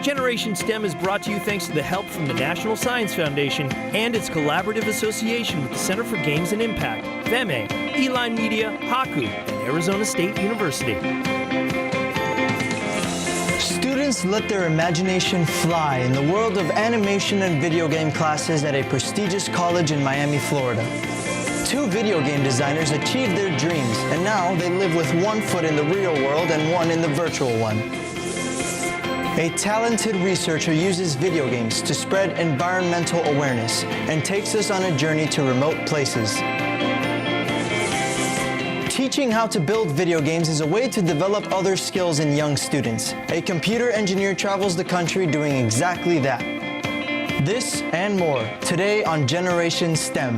Generation STEM is brought to you thanks to the help from the National Science Foundation and its collaborative association with the Center for Games and Impact, VEME, Eline Media, Haku, and Arizona State University. Students let their imagination fly in the world of animation and video game classes at a prestigious college in Miami, Florida. 2 video game designers achieved their dreams, and now they live with one foot in the real world and one in the virtual one. A talented researcher uses video games to spread environmental awareness and takes us on a journey to remote places. Teaching how to build video games is a way to develop other skills in young students. A computer engineer travels the country doing exactly that. This and more today on Generation STEM.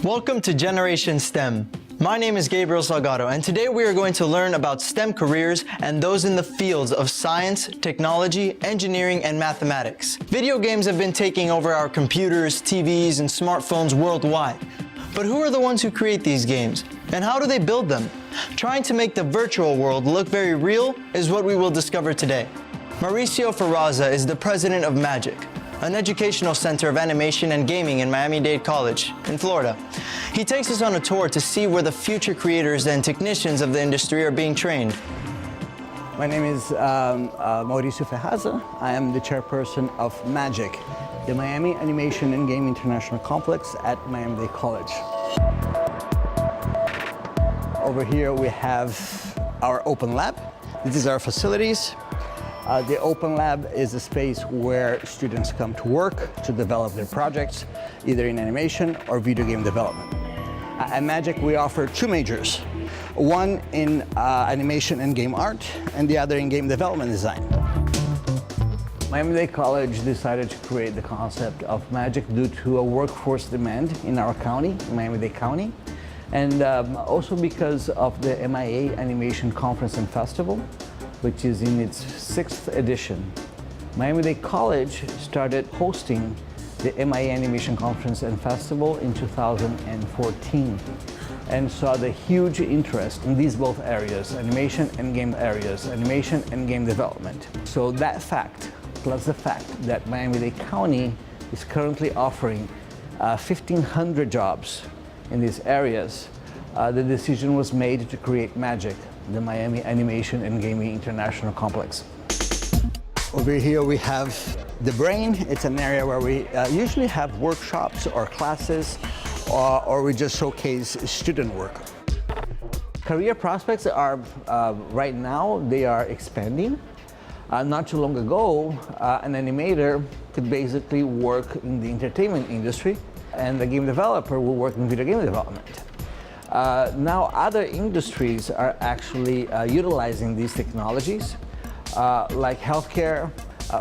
Welcome to Generation STEM. My name is Gabriel Salgado, and today we are going to learn about STEM careers and those in the fields of science, technology, engineering, and mathematics. Video games have been taking over our computers, TVs, and smartphones worldwide. But who are the ones who create these games? And how do they build them? Trying to make the virtual world look very real is what we will discover today. Mauricio Ferraza is the president of Magic, an educational center of animation and gaming in Miami-Dade College in Florida. He takes us on a tour to see where the future creators and technicians of the industry are being trained. My name is Mauricio Ferraza. I am the chairperson of Magic, the Miami Animation and Game International Complex at Miami-Dade College. Over here we have our open lab. This is our facilities. The Open Lab is a space where students come to work to develop their projects, either in animation or video game development. At Magic, we offer 2 majors, one in animation and game art, and the other in game development design. Miami-Dade College decided to create the concept of Magic due to a workforce demand in our county, Miami-Dade County, and also because of the MIA Animation Conference and Festival, which is in its 6th edition. Miami-Dade College started hosting the MIA Animation Conference and Festival in 2014 and saw the huge interest in these both areas, animation and game areas, animation and game development. So that fact, plus the fact that Miami-Dade County is currently offering 1,500 jobs in these areas, the decision was made to create Magic, the Miami Animation and Gaming International Complex. Over here we have the Brain. It's an area where we usually have workshops or classes, or we just showcase student work. Career prospects are, right now, they are expanding. Not too long ago, an animator could basically work in the entertainment industry, and the game developer will work in video game development. Now other industries are actually utilizing these technologies, like healthcare,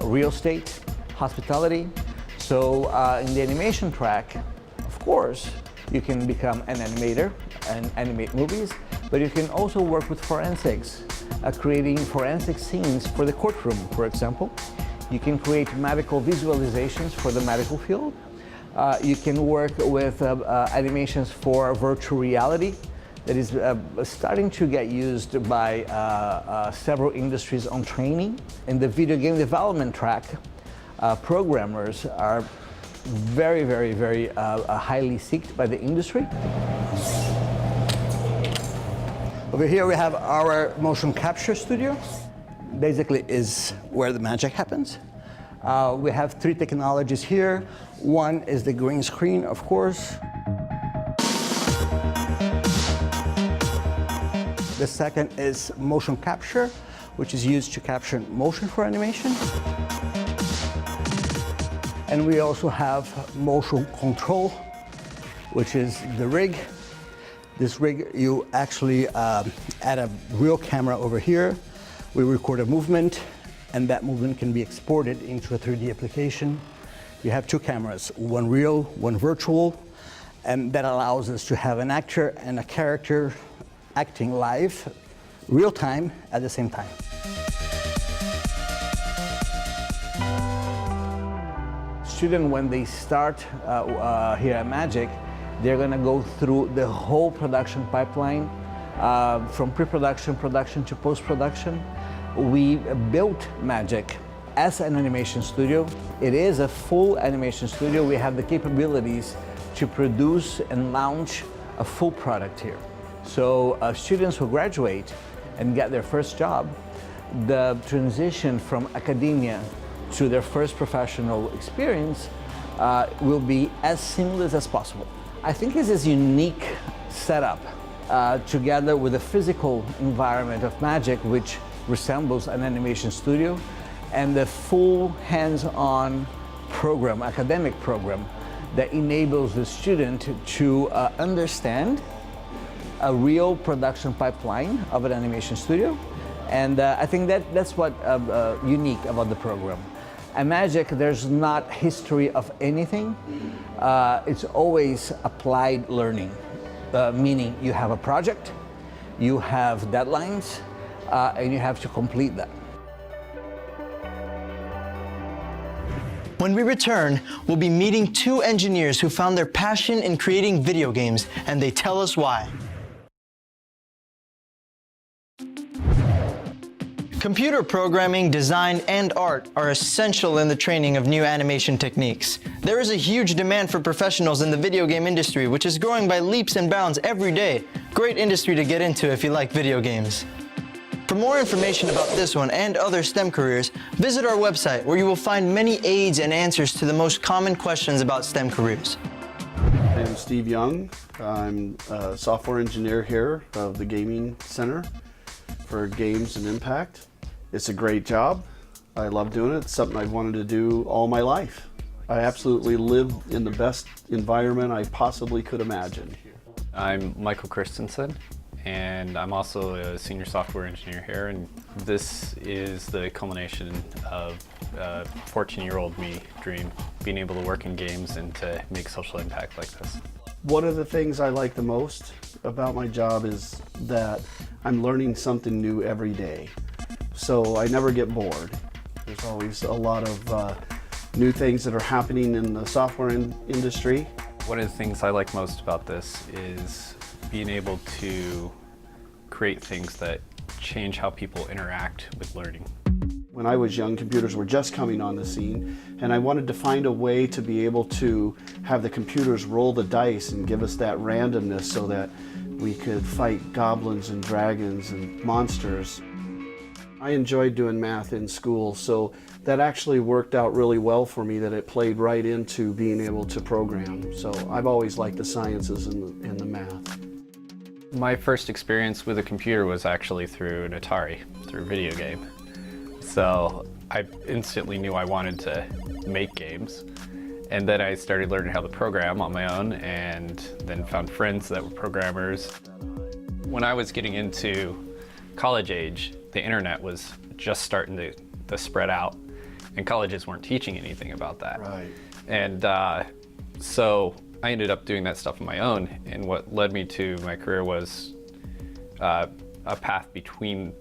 real estate, hospitality. So in the animation track, of course, you can become an animator and animate movies, but you can also work with forensics, creating forensic scenes for the courtroom, for example. You can create medical visualizations for the medical field. You can work with animations for virtual reality that is starting to get used by several industries on training. In the video game development track, programmers are very highly sought by the industry. Over here we have our motion capture studio. Basically is where the magic happens. We have 3 technologies here. One is the green screen, of course. The second is motion capture, which is used to capture motion for animation. And we also have motion control, which is the rig. This rig, you actually add a real camera over here. We record a movement, and that movement can be exported into a 3D application. You have two cameras, one real, one virtual, and that allows us to have an actor and a character acting live, real time, at the same time. Students, when they start here at Magic, they're going to go through the whole production pipeline, from pre-production, production to post-production. We built Magic as an animation studio. It is a full animation studio. We have the capabilities to produce and launch a full product here. So students who graduate and get their first job, the transition from academia to their first professional experience will be as seamless as possible. I think it's this unique setup together with the physical environment of Magic, which resembles an animation studio, and the full hands-on program, academic program, that enables the student to understand a real production pipeline of an animation studio. And I think that's what unique about the program. At Magic, there's not history of anything. It's always applied learning, meaning you have a project, you have deadlines, and you have to complete that. When we return, we'll be meeting two engineers who found their passion in creating video games, and they tell us why. Computer programming, design, and art are essential in the training of new animation techniques. There is a huge demand for professionals in the video game industry, which is growing by leaps and bounds every day. Great industry to get into if you like video games. For more information about this one and other STEM careers, visit our website where you will find many aids and answers to the most common questions about STEM careers. I'm Steve Young. I'm a software engineer here of the Gaming Center for Games and Impact. It's a great job. I love doing it. It's something I've wanted to do all my life. I absolutely live in the best environment I possibly could imagine. I'm Michael Christensen, and I'm also a senior software engineer here, and this is the culmination of a 14-year-old me dream, being able to work in games and to make social impact like this. One of the things I like the most about my job is that I'm learning something new every day. So I never get bored. There's always a lot of new things that are happening in the software industry. One of the things I like most about this is being able to create things that change how people interact with learning. When I was young, computers were just coming on the scene, and I wanted to find a way to be able to have the computers roll the dice and give us that randomness so that we could fight goblins and dragons and monsters. I enjoyed doing math in school, so that actually worked out really well for me, that it played right into being able to program. So I've always liked the sciences and the math. My first experience with a computer was actually through an Atari, through a video game. So I instantly knew I wanted to make games. And then I started learning how to program on my own, and then found friends that were programmers. When I was getting into college age, the internet was just starting to spread out, and colleges weren't teaching anything about that. Right. And so I ended up doing that stuff on my own, and what led me to my career was a path between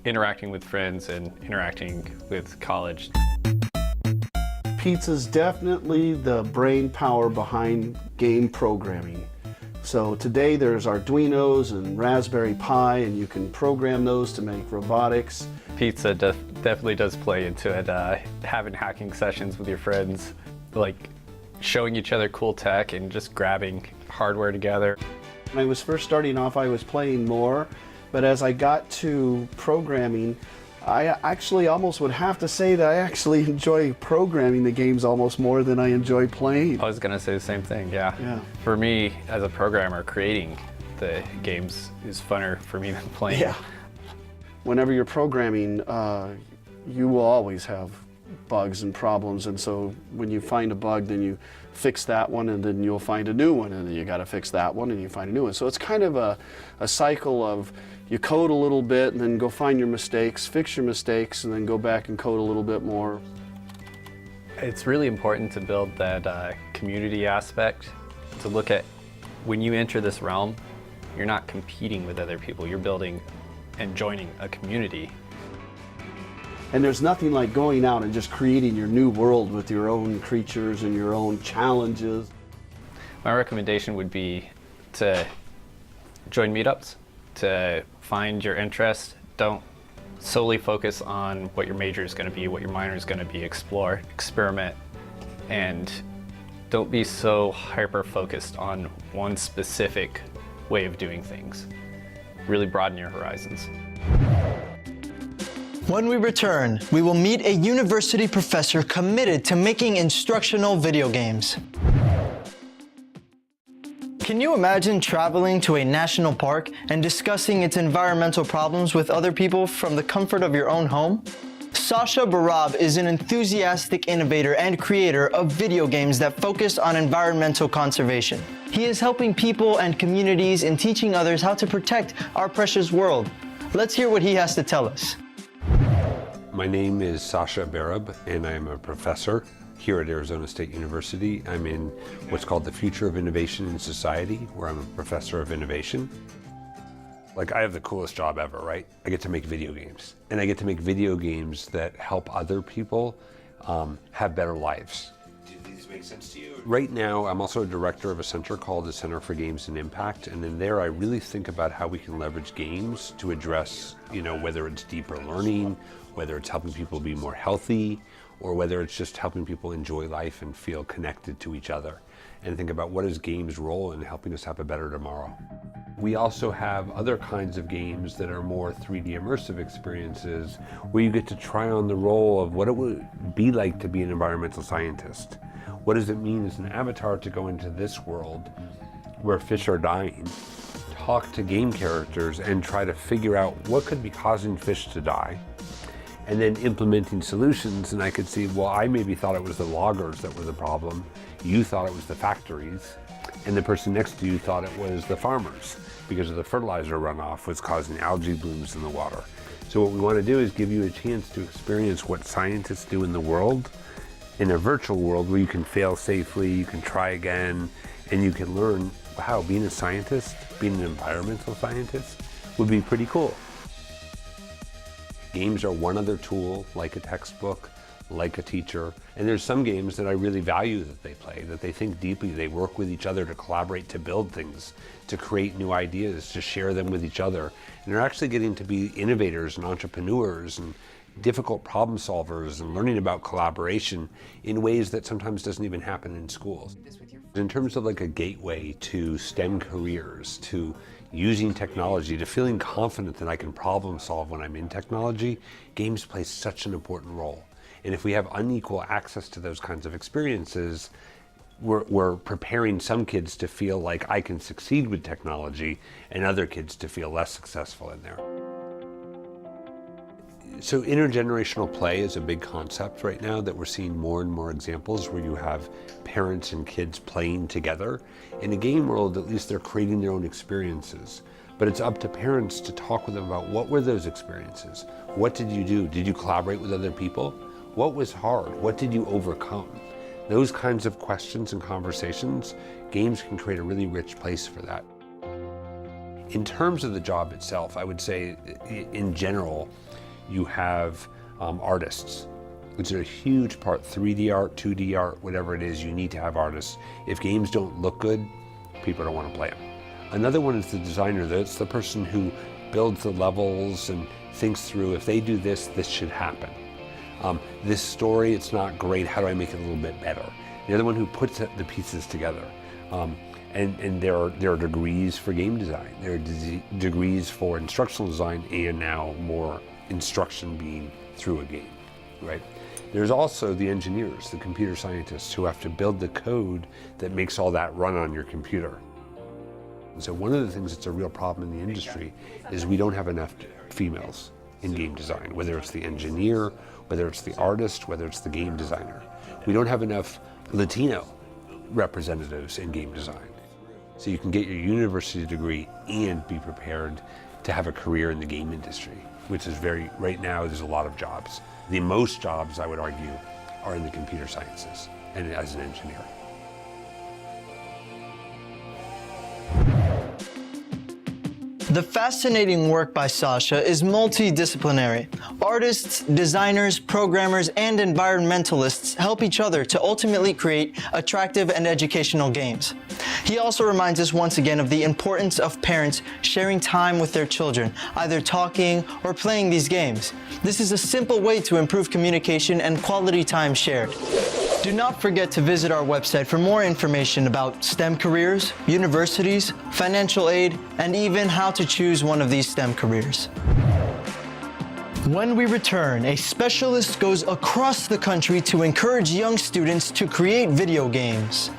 interacting with friends and interacting with college. Pizza's definitely the brain power behind game programming. So today there's Arduinos and Raspberry Pi, and you can program those to make robotics. Pizza definitely does play into it, having hacking sessions with your friends, like showing each other cool tech and just grabbing hardware together. When I was first starting off, I was playing more, but as I got to programming, I actually almost would have to say that I actually enjoy programming the games almost more than I enjoy playing. I was gonna say the same thing, yeah. Yeah. For me, as a programmer, creating the games is funner for me than playing. Yeah. Whenever you're programming, you will always have bugs and problems, and so when you find a bug, then you fix that one, and then you'll find a new one, and then you got to fix that one, and you find a new one. So it's kind of a cycle of you code a little bit, and then go find your mistakes, fix your mistakes, and then go back and code a little bit more. It's really important to build that community aspect, to look at when you enter this realm, you're not competing with other people, you're building and joining a community. And there's nothing like going out and just creating your new world with your own creatures and your own challenges. My recommendation would be to join meetups, to find your interest. Don't solely focus on what your major is going to be, what your minor is going to be. Explore, experiment, and don't be so hyper-focused on one specific way of doing things. Really broaden your horizons. When we return, we will meet a university professor committed to making instructional video games. Can you imagine traveling to a national park and discussing its environmental problems with other people from the comfort of your own home? Sasha Barab is an enthusiastic innovator and creator of video games that focus on environmental conservation. He is helping people and communities and teaching others how to protect our precious world. Let's hear what he has to tell us. My name is Sasha Barab, and I am a professor here at Arizona State University. I'm in what's called the Future of Innovation in Society, where I'm a professor of innovation. Like, I have the coolest job ever, right? I get to make video games, and I get to make video games that help other people have better lives. Do these make sense to you? Right now, I'm also a director of a center called the Center for Games and Impact, and in there I really think about how we can leverage games to address, whether it's deeper learning, whether it's helping people be more healthy, or whether it's just helping people enjoy life and feel connected to each other, and think about what is games' role in helping us have a better tomorrow. We also have other kinds of games that are more 3D immersive experiences where you get to try on the role of what it would be like to be an environmental scientist. What does it mean as an avatar to go into this world where fish are dying, talk to game characters and try to figure out what could be causing fish to die, and then implementing solutions. And I could see, well, I maybe thought it was the loggers that were the problem, you thought it was the factories, and the person next to you thought it was the farmers because of the fertilizer runoff was causing algae blooms in the water. So what we want to do is give you a chance to experience what scientists do in the world, in a virtual world where you can fail safely, you can try again, and you can learn, wow, being a scientist, being an environmental scientist would be pretty cool. Games are one other tool, like a textbook, like a teacher, and there's some games that I really value that they play, that they think deeply, they work with each other to collaborate, to build things, to create new ideas, to share them with each other, and they're actually getting to be innovators and entrepreneurs and difficult problem solvers and learning about collaboration in ways that sometimes doesn't even happen in schools. In terms of like a gateway to STEM careers, to using technology, to feeling confident that I can problem solve when I'm in technology, games play such an important role. And if we have unequal access to those kinds of experiences, we're preparing some kids to feel like I can succeed with technology and other kids to feel less successful in there. So intergenerational play is a big concept right now that we're seeing more and more examples where you have parents and kids playing together. In a game world, at least they're creating their own experiences. But it's up to parents to talk with them about what were those experiences? What did you do? Did you collaborate with other people? What was hard? What did you overcome? Those kinds of questions and conversations, games can create a really rich place for that. In terms of the job itself, I would say in general, you have artists, which are a huge part, 3D art, 2D art, whatever it is, you need to have artists. If games don't look good, people don't want to play them. Another one is the designer. That's the person who builds the levels and thinks through, if they do this, this should happen. This story, it's not great, how do I make it a little bit better? The other one who puts the pieces together. And there are degrees for game design. There are degrees for instructional design, and now more instruction being through a game, right? There's also the engineers, the computer scientists who have to build the code that makes all that run on your computer. So one of the things that's a real problem in the industry is we don't have enough females in game design, whether it's the engineer, whether it's the artist, whether it's the game designer. We don't have enough Latino representatives in game design. So you can get your university degree and be prepared to have a career in the game industry, which is right now there's a lot of jobs. The most jobs, I would argue, are in the computer sciences and as an engineer. The fascinating work by Sasha is multidisciplinary. Artists, designers, programmers, and environmentalists help each other to ultimately create attractive and educational games. He also reminds us once again of the importance of parents sharing time with their children, either talking or playing these games. This is a simple way to improve communication and quality time shared. Do not forget to visit our website for more information about STEM careers, universities, financial aid, and even how to choose one of these STEM careers. When we return, a specialist goes across the country to encourage young students to create video games.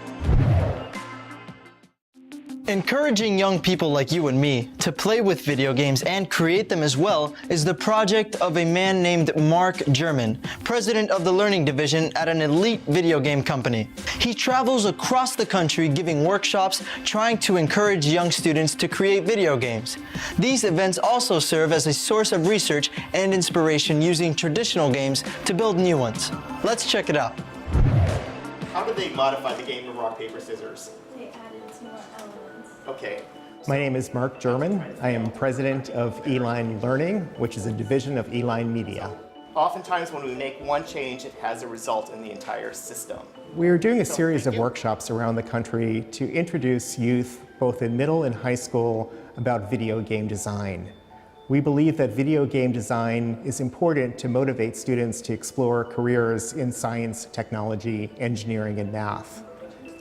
Encouraging young people like you and me to play with video games and create them as well is the project of a man named Mark German, president of the learning division at an elite video game company. He travels across the country giving workshops trying to encourage young students to create video games. These events also serve as a source of research and inspiration using traditional games to build new ones. Let's check it out. How did they modify the game of rock, paper, scissors? They added some more elements. Okay. My name is Mark German. I am president of Eline Learning, which is a division of Eline Media. Oftentimes when we make one change, it has a result in the entire system. We are doing a series of workshops around the country to introduce youth, both in middle and high school, about video game design. We believe that video game design is important to motivate students to explore careers in science, technology, engineering, and math.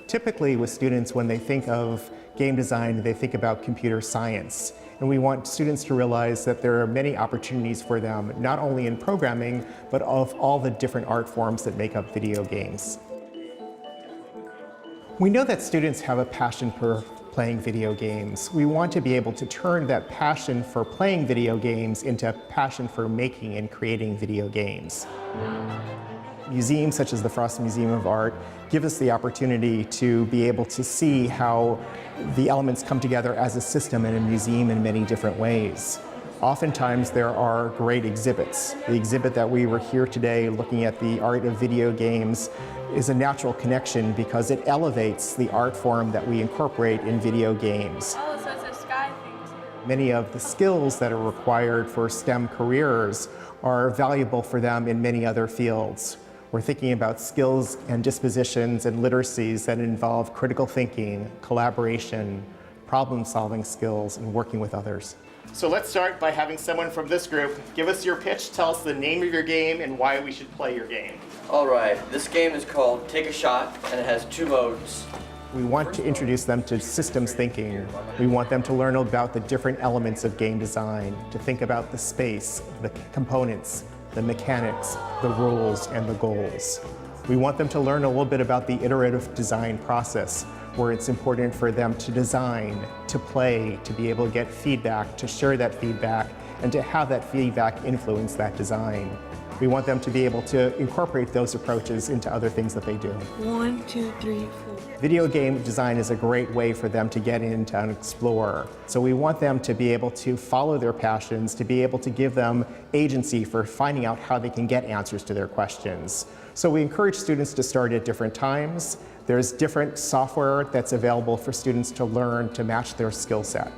Typically with students, when they think of game design, they think about computer science. And we want students to realize that there are many opportunities for them, not only in programming, but of all the different art forms that make up video games. We know that students have a passion for playing video games. We want to be able to turn that passion for playing video games into passion for making and creating video games. Museums such as the Frost Museum of Art give us the opportunity to be able to see how the elements come together as a system in a museum in many different ways. Oftentimes there are great exhibits. The exhibit that we were here today looking at the art of video games is a natural connection because it elevates the art form that we incorporate in video games. Oh, so it's a sky thing too. Many of the skills that are required for STEM careers are valuable for them in many other fields. We're thinking about skills and dispositions and literacies that involve critical thinking, collaboration, problem-solving skills, and working with others. So let's start by having someone from this group give us your pitch, tell us the name of your game and why we should play your game. All right, this game is called Take a Shot, and it has 2 modes. We want to introduce them to systems thinking. We want them to learn about the different elements of game design, to think about the space, the components, the mechanics, the rules, and the goals. We want them to learn a little bit about the iterative design process, where it's important for them to design, to play, to be able to get feedback, to share that feedback, and to have that feedback influence that design. We want them to be able to incorporate those approaches into other things that they do. 1, 2, 3, 4. Video game design is a great way for them to get into and explore. So we want them to be able to follow their passions, to be able to give them agency for finding out how they can get answers to their questions. So we encourage students to start at different times. There's different software that's available for students to learn to match their skill set.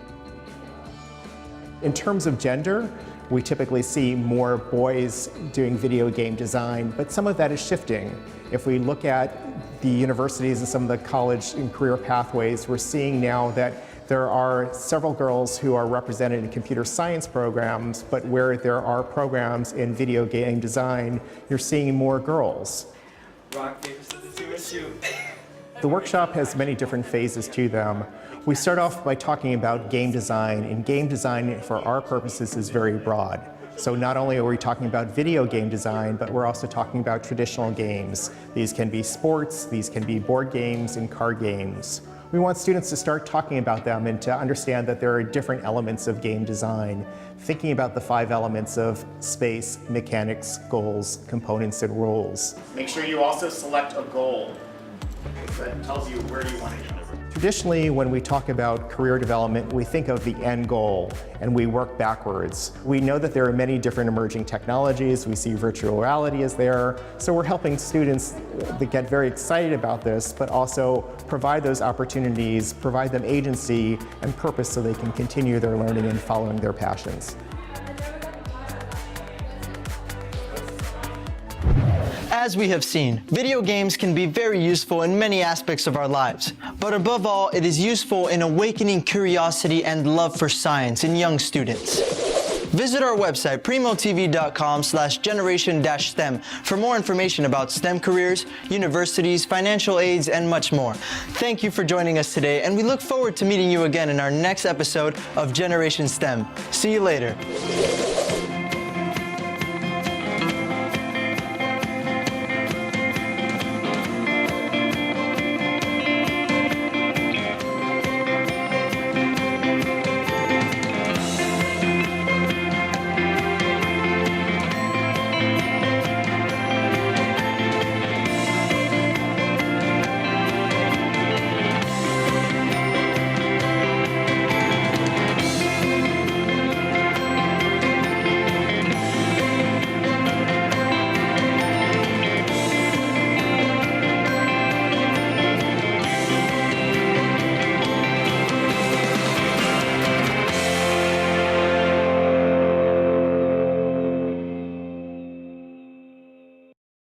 In terms of gender, we typically see more boys doing video game design, but some of that is shifting. If we look at the universities and some of the college and career pathways, we're seeing now that there are several girls who are represented in computer science programs, but where there are programs in video game design, you're seeing more girls. Rock, paper, scissors, shoot. The workshop has many different phases to them. We start off by talking about game design, and game design for our purposes is very broad. So not only are we talking about video game design, but we're also talking about traditional games. These can be sports, these can be board games and card games. We want students to start talking about them and to understand that there are different elements of game design, thinking about the 5 elements of space, mechanics, goals, components, and rules. Make sure you also select a goal that tells you where you want to go. Traditionally, when we talk about career development, we think of the end goal and we work backwards. We know that there are many different emerging technologies. We see virtual reality is there. So we're helping students that get very excited about this, but also provide those opportunities, provide them agency and purpose so they can continue their learning and following their passions. As we have seen, video games can be very useful in many aspects of our lives, but above all, it is useful in awakening curiosity and love for science in young students. Visit our website, primotv.com/generation-STEM for more information about STEM careers, universities, financial aids, and much more. Thank you for joining us today, and we look forward to meeting you again in our next episode of Generation STEM. See you later.